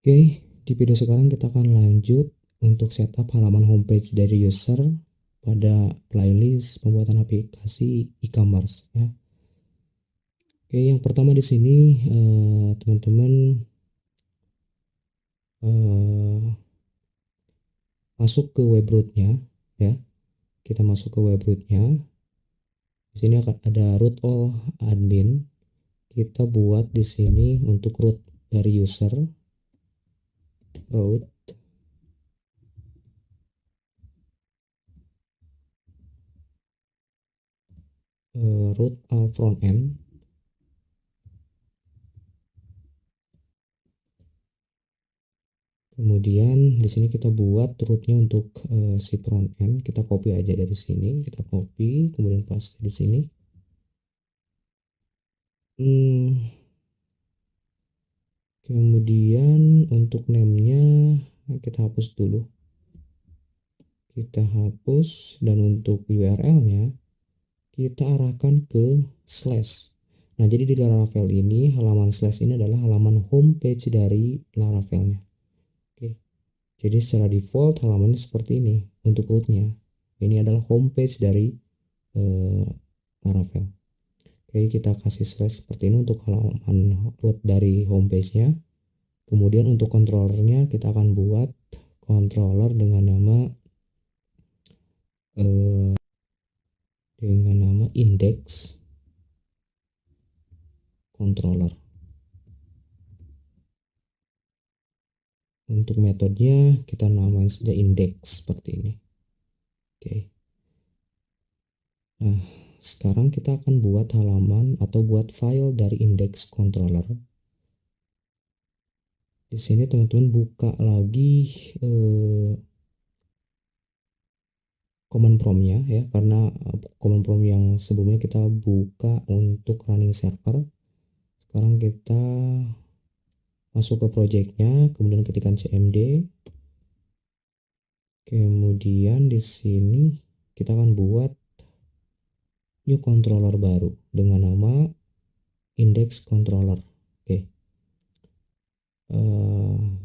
Oke, di video sekarang kita akan lanjut untuk setup halaman homepage dari user pada playlist pembuatan aplikasi e-commerce ya. Oke, yang pertama di sini teman-teman masuk ke web root-nya ya. Kita masuk ke web root-nya. Di sini akan ada root all admin. Kita buat di sini untuk root dari user root root all front end. Kemudian di sini kita buat rootnya untuk si front end. Kita copy aja dari sini. Kita copy, kemudian paste di sini. Kemudian untuk name-nya kita hapus dulu. Kita hapus dan untuk URL-nya kita arahkan ke slash. Nah, jadi di Laravel ini halaman slash ini adalah halaman homepage dari Laravelnya. Oke. Jadi secara default halamannya seperti ini untuk rootnya. Ini adalah homepage dari Laravel. Oke, kita kasih slash seperti ini untuk halaman root dari homepage-nya. Kemudian untuk controllernya kita akan buat controller dengan nama index controller. Untuk metodenya kita namain saja index seperti ini. Oke. Nah, sekarang kita akan buat halaman atau buat file dari index controller. Di sini teman-teman buka lagi command prompt-nya ya, karena command prompt yang sebelumnya kita buka untuk running server. Sekarang kita masuk ke project-nya, kemudian ketikkan cmd. Kemudian di sini kita akan buat new controller baru dengan nama index controller. Oke.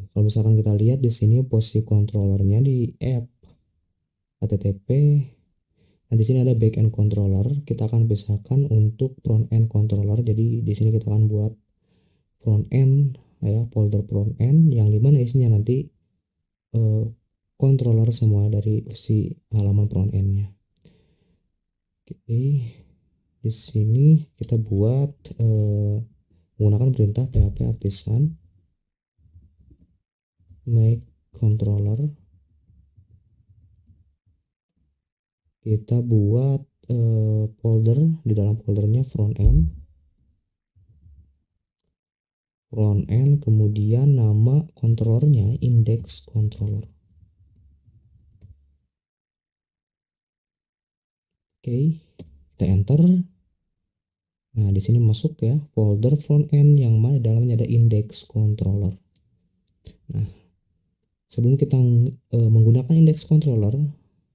Kalau misalkan kita lihat di sini posisi controllernya di app http. Nah, di sini ada backend controller. Kita akan pisahkan untuk front end controller. Jadi di sini kita akan buat front end ya, folder front end yang dimana isinya nanti controller semua dari si halaman front end-nya. Oke, di sini kita buat menggunakan perintah php artisan make controller. Kita buat folder, di dalam foldernya front end, kemudian nama controllernya index controller. Oke, kita enter. Nah, di sini masuk ya folder front end yang mana dalamnya ada index controller. Nah, sebelum kita menggunakan index controller,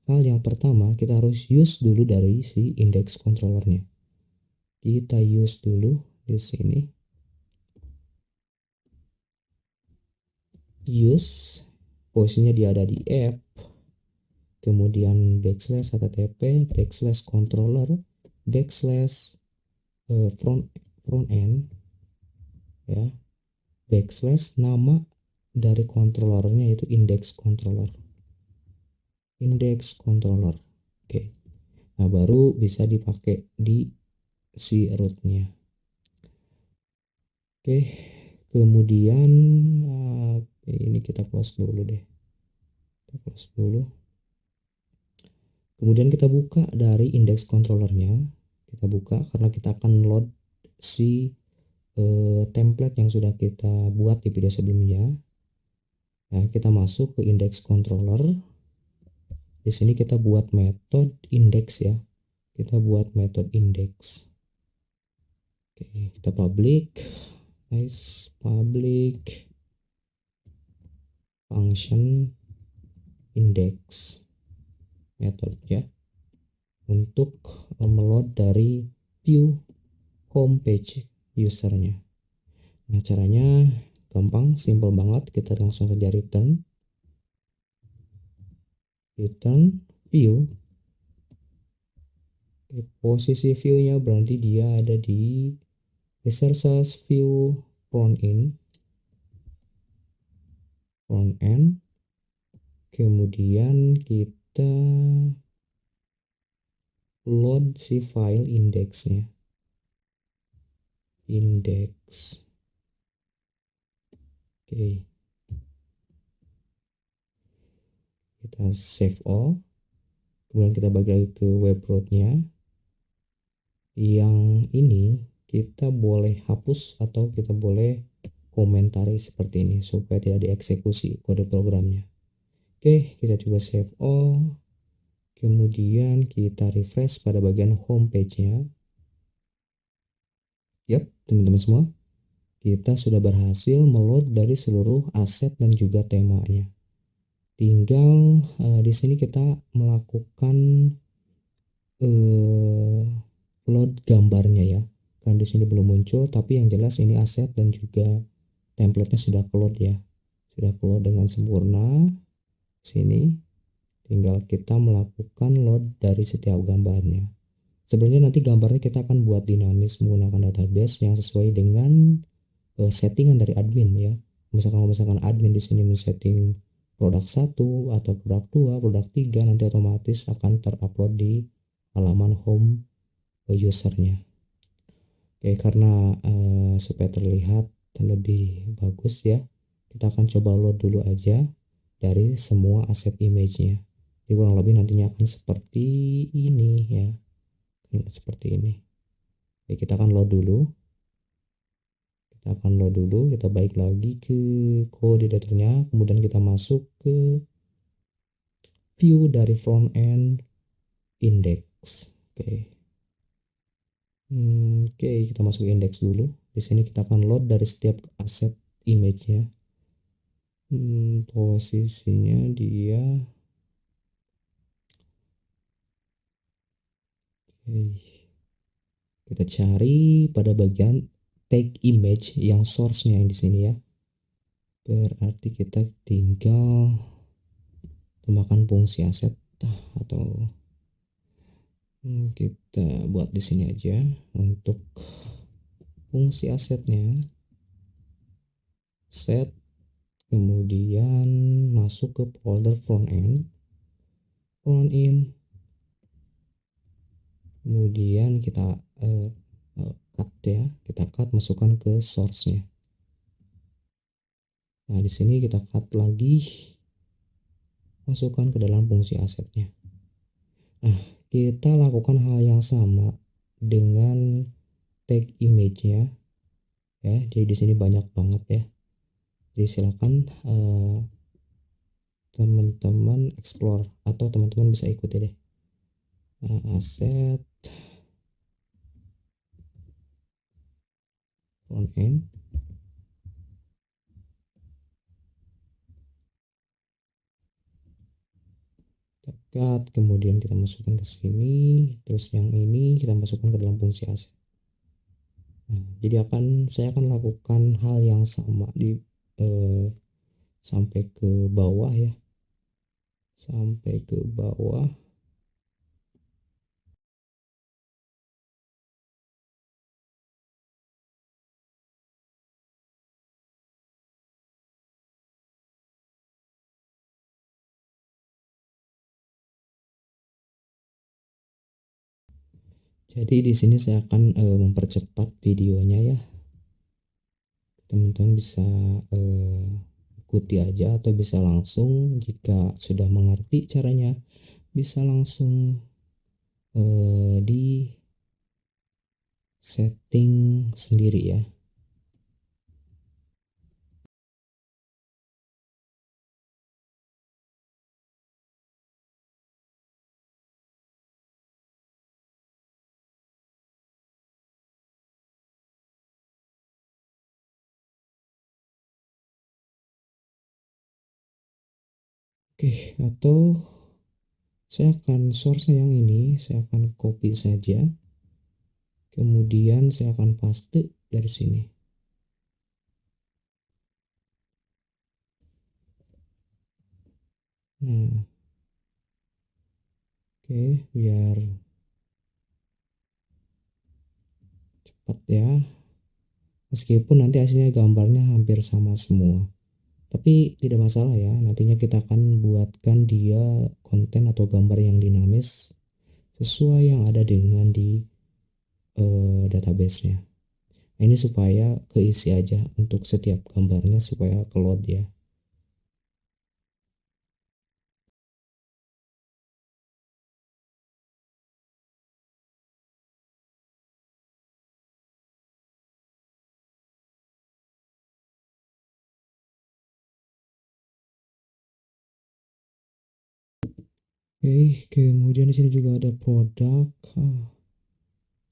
hal yang pertama kita harus use dulu dari si index controllernya. Kita use dulu di sini. Use, posisinya dia ada di app, kemudian backslash http backslash controller backslash front end ya, backslash nama dari controllernya yaitu index controller. Oke, nah baru bisa dipakai di si rootnya. Oke, kemudian ini kita close dulu deh. Kemudian kita buka dari index controllernya. Kita buka karena kita akan load si template yang sudah kita buat di video sebelumnya. Nah, kita masuk ke index controller. Di sini kita buat metode index ya. Kita buat metode index. Oke, kita public. Nice, public function index method ya. Untuk meload dari view homepage usernya. Nah, caranya gampang, simple banget. Kita langsung saja return view. Posisi view-nya berarti dia ada di resources view front end. Kemudian kita load si file indeksnya. Oke, kita save all. Kemudian kita balik lagi ke web root-nya. Yang ini kita boleh hapus atau kita boleh komentari seperti ini supaya tidak dieksekusi kode programnya. Oke, kita coba save all. Kemudian kita refresh pada bagian home page-nya. Yap, teman-teman semua, kita sudah berhasil meload dari seluruh aset dan juga temanya. Tinggal di sini kita melakukan load gambarnya ya. Kan di sini belum muncul, tapi yang jelas ini aset dan juga template-nya sudah keload ya. Sudah keload dengan sempurna. Sini tinggal kita melakukan load dari setiap gambarnya. Sebenarnya nanti gambarnya kita akan buat dinamis menggunakan database yang sesuai dengan settingan dari admin ya. Misalkan admin di sini men-setting produk 1 atau produk 2, produk 3, nanti otomatis akan terupload di halaman home usernya. Oke, karena supaya terlihat lebih bagus ya, kita akan coba load dulu aja dari semua aset image-nya. Jadi kurang lebih nantinya akan seperti ini ya. Seperti ini. Oke, kita akan load dulu. Kita balik lagi ke code editornya, kemudian kita masuk ke view dari front end index. Oke, kita masuk ke index dulu. Di sini kita akan load dari setiap aset image-nya. Posisinya dia kita cari pada bagian tag image yang source-nya yang di sini ya. Berarti kita tinggal tambahkan fungsi aset atau kita buat di sini aja untuk fungsi asetnya. Set, kemudian masuk ke folder front end, kemudian kita cut ya, kita cut, masukkan ke source-nya. Nah, di sini kita cut lagi, masukkan ke dalam fungsi asetnya. Nah, kita lakukan hal yang sama dengan tag image-nya ya. Jadi di sini banyak banget ya. Jadi silakan teman-teman explore atau teman-teman bisa ikuti deh. Aset front end, dekat, kemudian kita masukkan ke sini, terus yang ini kita masukkan ke dalam fungsi aset. Nah, jadi saya akan lakukan hal yang sama di sampai ke bawah ya, sampai ke bawah. Jadi di sini saya akan mempercepat videonya ya. Teman-teman bisa ikuti aja atau bisa langsung, jika sudah mengerti caranya bisa langsung di setting sendiri ya. Oke, atau saya akan source yang ini, saya akan copy saja, kemudian saya akan paste dari sini. Nah, oke, biar cepat ya. Meskipun nanti hasilnya gambarnya hampir sama semua. Tapi tidak masalah ya, nantinya kita akan buatkan dia konten atau gambar yang dinamis sesuai yang ada dengan di database-nya. Nah, ini supaya keisi aja untuk setiap gambarnya supaya keload ya. Oke, kemudian di sini juga ada produk.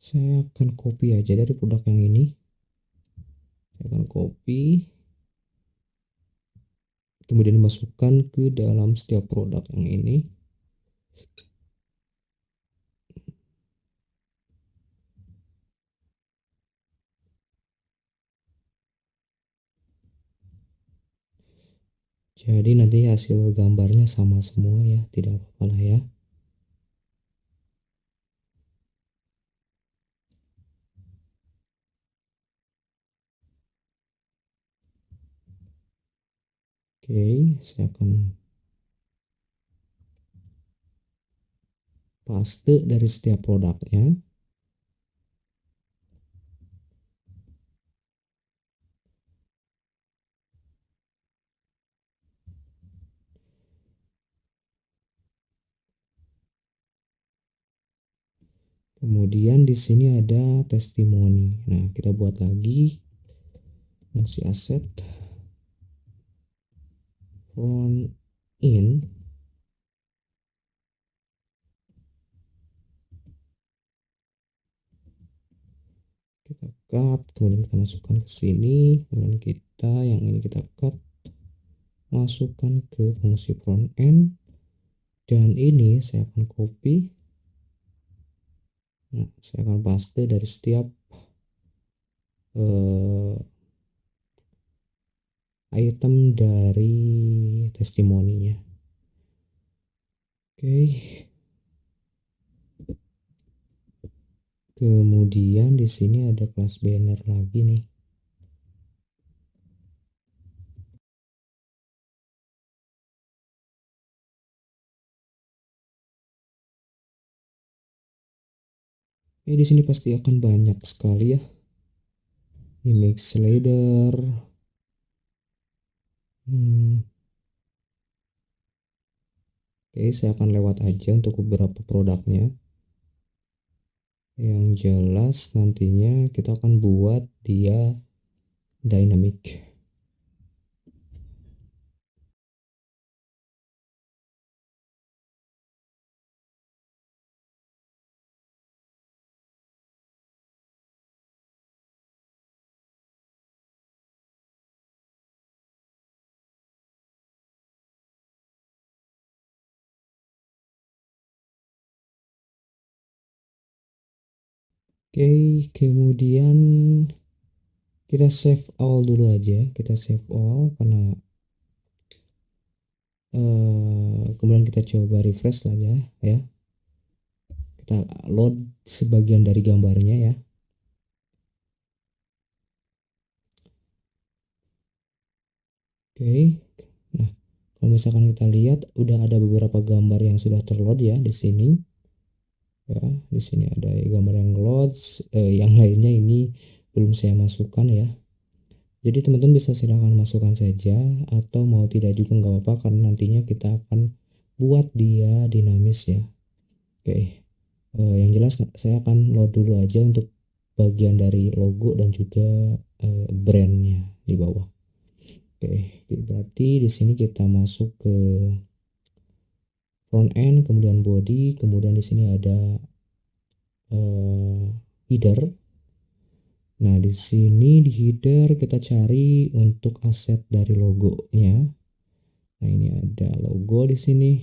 Saya akan copy aja dari produk yang ini. Saya akan copy, kemudian dimasukkan ke dalam setiap produk yang ini. Jadi nanti hasil gambarnya sama semua ya, tidak apa-apa lah ya. Oke, saya akan paste dari setiap produknya. Kemudian di sini ada testimoni. Nah, kita buat lagi fungsi aset front in. Kita cut, kemudian kita masukkan ke sini, kemudian kita yang ini kita cut, masukkan ke fungsi front end, dan ini saya akan copy. Nah, saya akan paste dari setiap item dari testimoninya. Oke. Kemudian di sini ada kelas banner lagi nih. Di sini pasti akan banyak sekali ya. Image slider. Oke, saya akan lewat aja untuk beberapa produknya. Yang jelas nantinya kita akan buat dia dynamic. Oke, kemudian kita save all dulu aja. Kita save all karena kemudian kita coba refresh aja ya. Kita load sebagian dari gambarnya ya. Oke. Nah, kalau misalkan kita lihat udah ada beberapa gambar yang sudah terload ya di sini. Ya, di sini ada gambar yang load, yang lainnya ini belum saya masukkan ya. Jadi teman-teman bisa silahkan masukkan saja atau mau tidak juga nggak apa-apa karena nantinya kita akan buat dia dinamis ya. Oke, yang jelas saya akan load dulu aja untuk bagian dari logo dan juga brandnya di bawah. Oke, berarti di sini kita masuk ke front end, kemudian body, kemudian di sini ada header. Nah, di sini di header kita cari untuk aset dari logonya. Nah, ini ada logo di sini.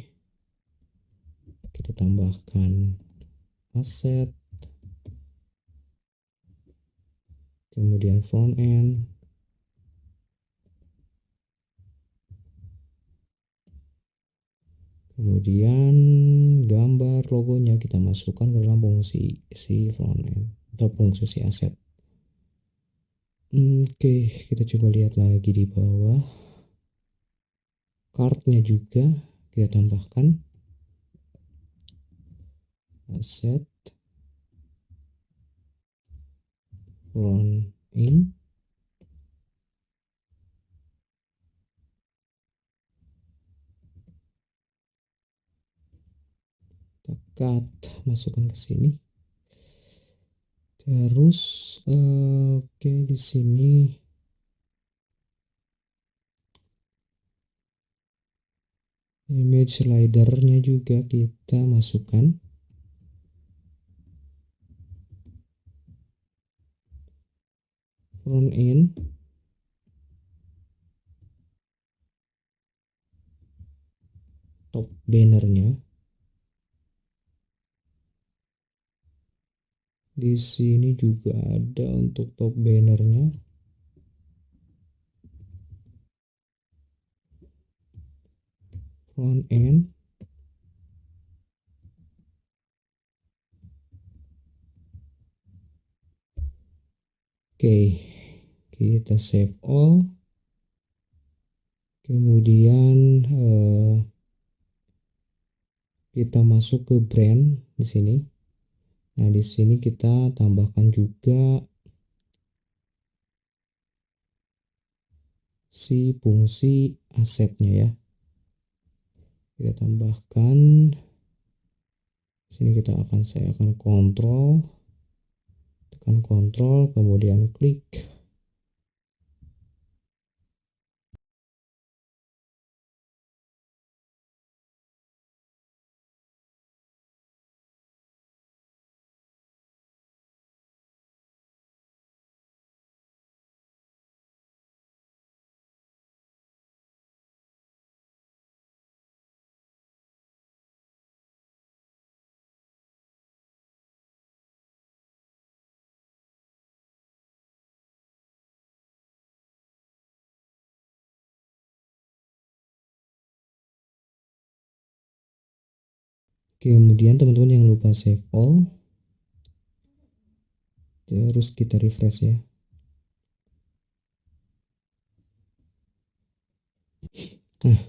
Kita tambahkan aset, kemudian front end. Kemudian gambar logonya kita masukkan ke dalam fungsi si frontend atau fungsi si asset. Oke, kita coba lihat lagi di bawah. Cardnya juga kita tambahkan asset front in. Cut, masukkan ke sini. Terus oke, di sini image slidernya juga kita masukkan. Front end, top bannernya. Di sini juga ada untuk top bannernya. Front end, oke, kita save all. Kemudian kita masuk ke brand di sini. Nah, di sini kita tambahkan juga si fungsi asetnya ya. Kita tambahkan. Di sini saya akan kontrol, tekan kontrol, kemudian klik. Kemudian teman-teman jangan lupa save all. Terus kita refresh ya. Nah,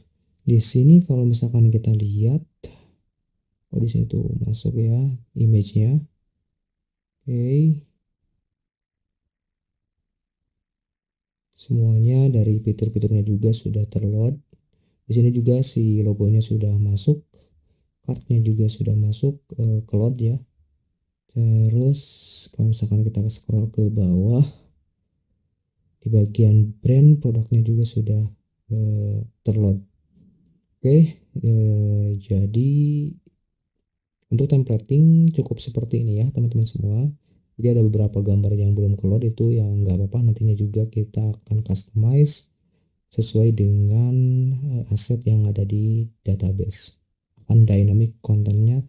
di sini kalau misalkan kita lihat, di sini tuh masuk ya image-nya. Oke. Semuanya dari fitur-fiturnya juga sudah terload. Di sini juga si logonya sudah masuk, cardnya juga sudah masuk ke load ya. Terus kalau misalkan kita scroll ke bawah, di bagian brand produknya juga sudah terload. Oke, jadi untuk templating cukup seperti ini ya teman-teman semua. Jadi ada beberapa gambar yang belum keload, itu yang nggak apa-apa, nantinya juga kita akan customize sesuai dengan aset yang ada di database. Akan dynamic kontennya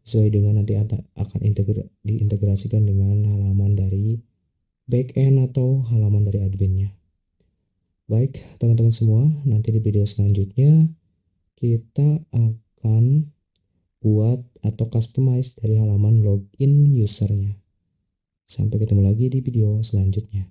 sesuai dengan nanti akan diintegrasikan dengan halaman dari backend atau halaman dari adminnya. Baik teman-teman semua, nanti di video selanjutnya kita akan buat atau customize dari halaman login usernya. Sampai ketemu lagi di video selanjutnya.